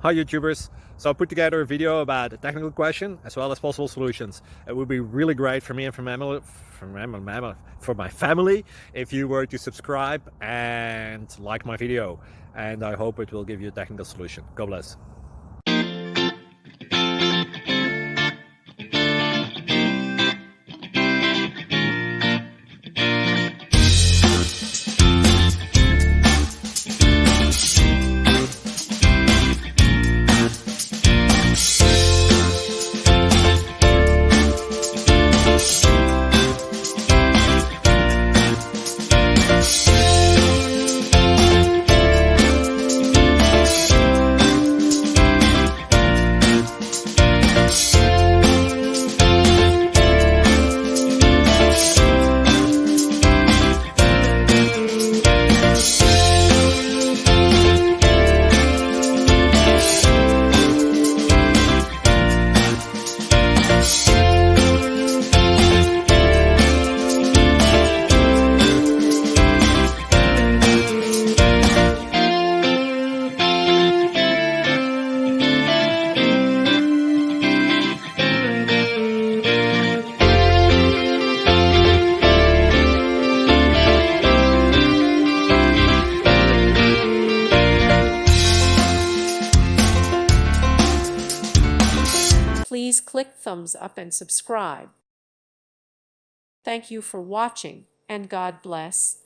Hi YouTubers! So I put together a video about a technical question as well as possible solutions. It would be really great for me and for my family if you were to subscribe and like my video, and I hope it will give you a technical solution. God bless. Please click thumbs up and subscribe. Thank you for watching, and God bless.